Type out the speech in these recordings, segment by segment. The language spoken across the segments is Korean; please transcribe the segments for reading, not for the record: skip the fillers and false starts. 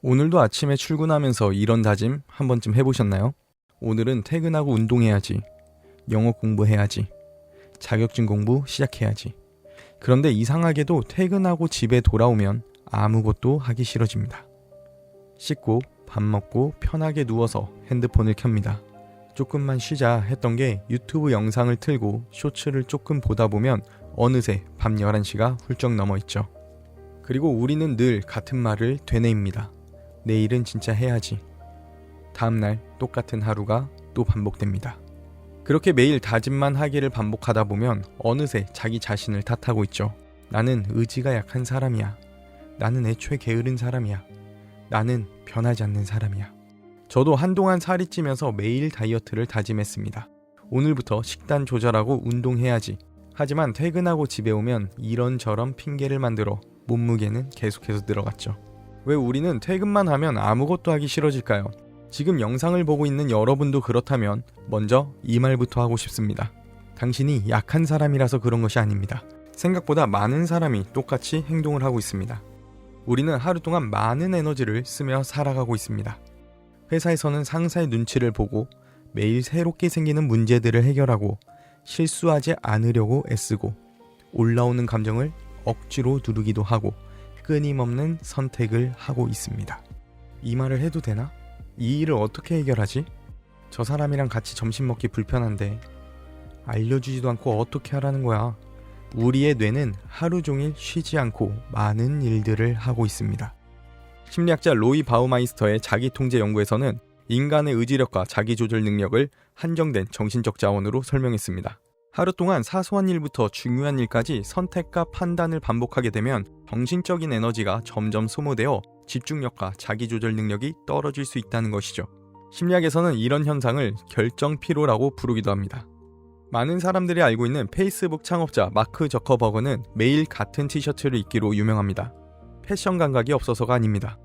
오늘도 아침에 출근하면서 이런 다짐 한 번쯤 해보셨나요? 오늘은 퇴근하고 운동해야지, 영어 공부해야지, 자격증 공부 시작해야지. 그런데 이상하게도 퇴근하고 집에 돌아오면 아무것도 하기 싫어집니다. 씻고 밥 먹고 편하게 누워서 핸드폰을 켭니다. 조금만 쉬자 했던 게 유튜브 영상을 틀고 쇼츠를 조금 보다 보면 어느새 밤 11시가 훌쩍 넘어 있죠. 그리고 우리는 늘 같은 말을 되뇌입니다. 내일은 진짜 해야지. 다음날 똑같은 하루가 또 반복됩니다. 그렇게 매일 다짐만 하기를 반복하다 보면 어느새 자기 자신을 탓하고 있죠. 나는 의지가 약한 사람이야. 나는 애초에 게으른 사람이야. 나는 변하지 않는 사람이야. 저도 한동안 살이 찌면서 매일 다이어트를 다짐했습니다. 오늘부터 식단 조절하고 운동해야지. 하지만 퇴근하고 집에 오면 이런저런 핑계를 만들어 몸무게는 계속해서 늘어갔죠. 왜 우리는 퇴근만 하면 아무것도 하기 싫어질까요? 지금 영상을 보고 있는 여러분도 그렇다면 먼저 이 말부터 하고 싶습니다. 당신이 약한 사람이라서 그런 것이 아닙니다. 생각보다 많은 사람이 똑같이 행동을 하고 있습니다. 우리는 하루 동안 많은 에너지를 쓰며 살아가고 있습니다. 회사에서는 상사의 눈치를 보고 매일 새롭게 생기는 문제들을 해결하고 실수하지 않으려고 애쓰고 올라오는 감정을 억지로 누르기도 하고 끊임없는 선택을 하고 있습니다. 이 말을 해도 되나? 이 일을 어떻게 해결하지? 저 사람이랑 같이 점심 먹기 불편한데 알려주지도 않고 어떻게 하라는 거야? 우리의 뇌는 하루 종일 쉬지 않고 많은 일들을 하고 있습니다. 심리학자 로이 바우마이스터의 자기통제 연구에서는 인간의 의지력과 자기조절 능력을 한정된 정신적 자원으로 설명했습니다. 하루 동안 사소한 일부터 중요한 일까지 선택과 판단을 반복하게 되면 정신적인 에너지가 점점 소모되어 집중력과 자기조절 능력이 떨어질 수 있다는 것이죠. 심리학에서는 이런 현상을 결정 피로라고 부르기도 합니다. 많은 사람들이 알고 있는 페이스북 창업자 마크 저커버그는 매일 같은 티셔츠를 입기로 유명합니다. 패션 감각이 없어서가 아닙니다.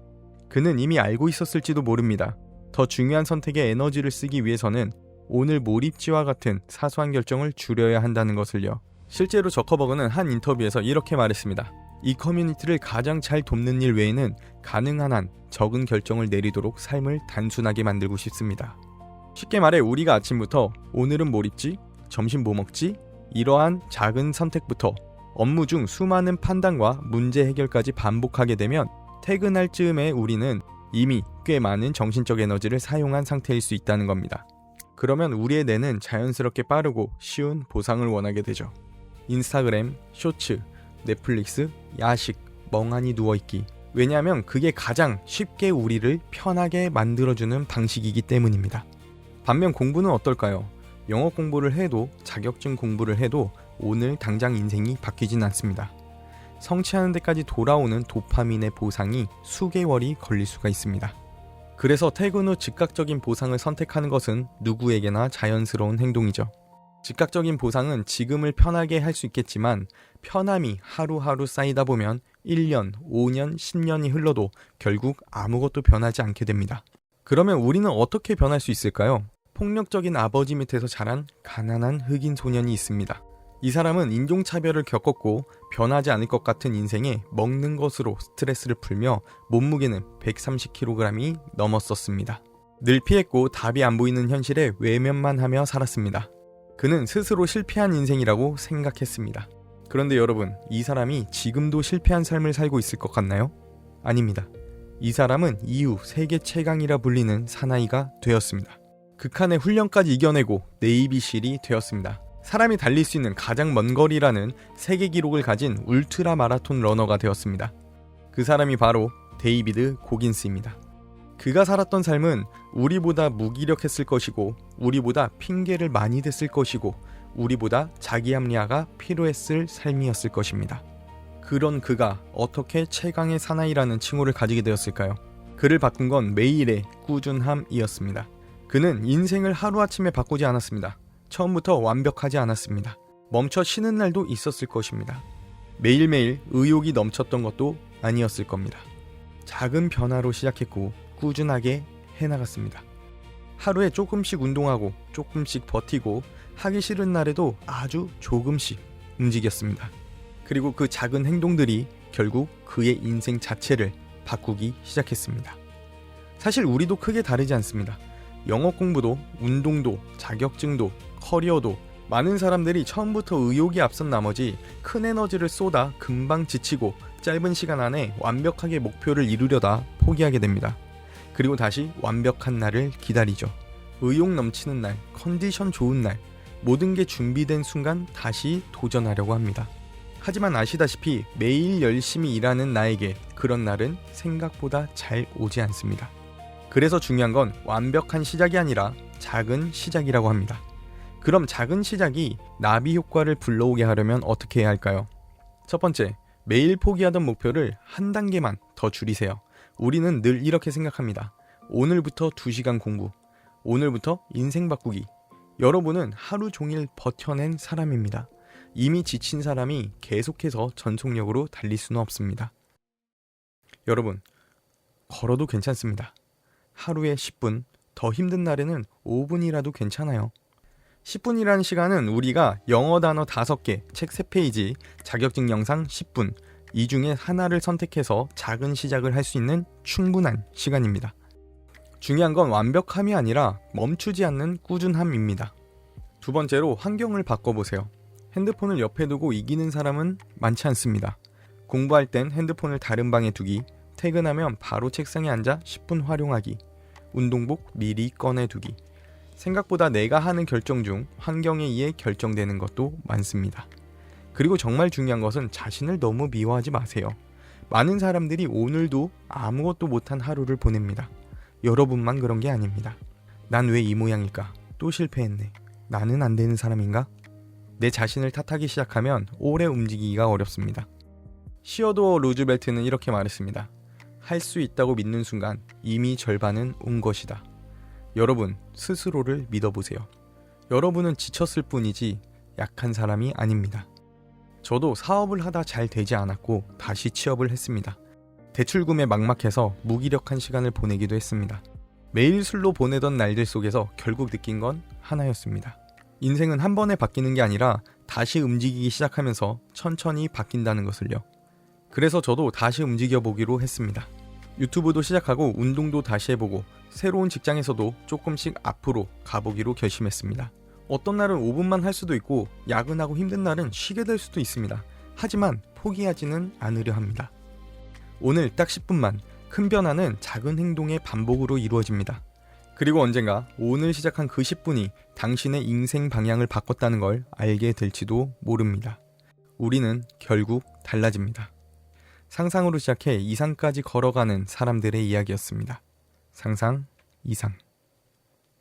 그는 이미 알고 있었을지도 모릅니다. 더 중요한 선택에 에너지를 쓰기 위해서는 오늘 뭘 입지와 같은 사소한 결정을 줄여야 한다는 것을요. 실제로 저커버그는 한 인터뷰에서 이렇게 말했습니다. 이 커뮤니티를 가장 잘 돕는 일 외에는 가능한 한 적은 결정을 내리도록 삶을 단순하게 만들고 싶습니다. 쉽게 말해 우리가 아침부터 오늘은 뭘 입지? 점심 뭐 먹지? 이러한 작은 선택부터 업무 중 수많은 판단과 문제 해결까지 반복하게 되면 퇴근할 즈음에 우리는 이미 꽤 많은 정신적 에너지를 사용한 상태일 수 있다는 겁니다. 그러면 우리의 뇌는 자연스럽게 빠르고 쉬운 보상을 원하게 되죠. 인스타그램, 쇼츠, 넷플릭스, 야식, 멍하니 누워있기. 왜냐하면 그게 가장 쉽게 우리를 편하게 만들어주는 방식이기 때문입니다. 반면 공부는 어떨까요? 영어 공부를 해도 자격증 공부를 해도 오늘 당장 인생이 바뀌진 않습니다. 성취하는 데까지 돌아오는 도파민의 보상이 수개월이 걸릴 수가 있습니다. 그래서 퇴근 후 즉각적인 보상을 선택하는 것은 누구에게나 자연스러운 행동이죠. 즉각적인 보상은 지금을 편하게 할 수 있겠지만 편함이 하루하루 쌓이다 보면 1년, 5년, 10년이 흘러도 결국 아무것도 변하지 않게 됩니다. 그러면 우리는 어떻게 변할 수 있을까요? 폭력적인 아버지 밑에서 자란 가난한 흑인 소년이 있습니다. 이 사람은 인종차별을 겪었고 변하지 않을 것 같은 인생에 먹는 것으로 스트레스를 풀며 몸무게는 130kg이 넘었었습니다. 늘 피했고 답이 안 보이는 현실에 외면만 하며 살았습니다. 그는 스스로 실패한 인생이라고 생각했습니다. 그런데 여러분, 이 사람이 지금도 실패한 삶을 살고 있을 것 같나요? 아닙니다. 이 사람은 이후 세계 최강이라 불리는 사나이가 되었습니다. 극한의 훈련까지 이겨내고 네이비실이 되었습니다. 사람이 달릴 수 있는 가장 먼 거리라는 세계 기록을 가진 울트라 마라톤 러너가 되었습니다. 그 사람이 바로 데이비드 고긴스입니다. 그가 살았던 삶은 우리보다 무기력했을 것이고 우리보다 핑계를 많이 댔을 것이고 우리보다 자기 합리화가 필요했을 삶이었을 것입니다. 그런 그가 어떻게 최강의 사나이라는 칭호를 가지게 되었을까요? 그를 바꾼 건 매일의 꾸준함이었습니다. 그는 인생을 하루아침에 바꾸지 않았습니다. 처음부터 완벽하지 않았습니다. 멈춰 쉬는 날도 있었을 것입니다. 매일매일 의욕이 넘쳤던 것도 아니었을 겁니다. 작은 변화로 시작했고 꾸준하게 해나갔습니다. 하루에 조금씩 운동하고 조금씩 버티고 하기 싫은 날에도 아주 조금씩 움직였습니다. 그리고 그 작은 행동들이 결국 그의 인생 자체를 바꾸기 시작했습니다. 사실 우리도 크게 다르지 않습니다. 영어 공부도, 운동도, 자격증도, 커리어도 많은 사람들이 처음부터 의욕이 앞선 나머지 큰 에너지를 쏟아 금방 지치고 짧은 시간 안에 완벽하게 목표를 이루려다 포기하게 됩니다. 그리고 다시 완벽한 날을 기다리죠. 의욕 넘치는 날, 컨디션 좋은 날, 모든 게 준비된 순간 다시 도전하려고 합니다. 하지만 아시다시피 매일 열심히 일하는 나에게 그런 날은 생각보다 잘 오지 않습니다. 그래서 중요한 건 완벽한 시작이 아니라 작은 시작이라고 합니다. 그럼 작은 시작이 나비 효과를 불러오게 하려면 어떻게 해야 할까요? 첫 번째, 매일 포기하던 목표를 한 단계만 더 줄이세요. 우리는 늘 이렇게 생각합니다. 오늘부터 2시간 공부, 오늘부터 인생 바꾸기. 여러분은 하루 종일 버텨낸 사람입니다. 이미 지친 사람이 계속해서 전속력으로 달릴 수는 없습니다. 여러분, 걸어도 괜찮습니다. 하루에 10분, 더 힘든 날에는 5분이라도 괜찮아요. 10분이라는 시간은 우리가 영어 단어 5개, 책 3페이지, 자격증 영상 10분, 이 중에 하나를 선택해서 작은 시작을 할 수 있는 충분한 시간입니다. 중요한 건 완벽함이 아니라 멈추지 않는 꾸준함입니다. 두 번째로 환경을 바꿔보세요. 핸드폰을 옆에 두고 이기는 사람은 많지 않습니다. 공부할 땐 핸드폰을 다른 방에 두기, 퇴근하면 바로 책상에 앉아 10분 활용하기, 운동복 미리 꺼내두기. 생각보다 내가 하는 결정 중 환경에 의해 결정되는 것도 많습니다. 그리고 정말 중요한 것은 자신을 너무 미워하지 마세요. 많은 사람들이 오늘도 아무것도 못한 하루를 보냅니다. 여러분만 그런 게 아닙니다. 난 왜 이 모양일까? 또 실패했네. 나는 안 되는 사람인가? 내 자신을 탓하기 시작하면 오래 움직이기가 어렵습니다. 시어도어 루즈벨트는 이렇게 말했습니다. 할 수 있다고 믿는 순간 이미 절반은 온 것이다. 여러분, 스스로를 믿어보세요. 여러분은 지쳤을 뿐이지 약한 사람이 아닙니다. 저도 사업을 하다 잘 되지 않았고 다시 취업을 했습니다. 대출금에 막막해서 무기력한 시간을 보내기도 했습니다. 매일 술로 보내던 날들 속에서 결국 느낀 건 하나였습니다. 인생은 한 번에 바뀌는 게 아니라 다시 움직이기 시작하면서 천천히 바뀐다는 것을요. 그래서 저도 다시 움직여보기로 했습니다. 유튜브도 시작하고 운동도 다시 해보고 새로운 직장에서도 조금씩 앞으로 가보기로 결심했습니다. 어떤 날은 5분만 할 수도 있고 야근하고 힘든 날은 쉬게 될 수도 있습니다. 하지만 포기하지는 않으려 합니다. 오늘 딱 10분만. 큰 변화는 작은 행동의 반복으로 이루어집니다. 그리고 언젠가 오늘 시작한 그 10분이 당신의 인생 방향을 바꿨다는 걸 알게 될지도 모릅니다. 우리는 결국 달라집니다. 상상으로 시작해 이상까지 걸어가는 사람들의 이야기였습니다. 상상, 이상.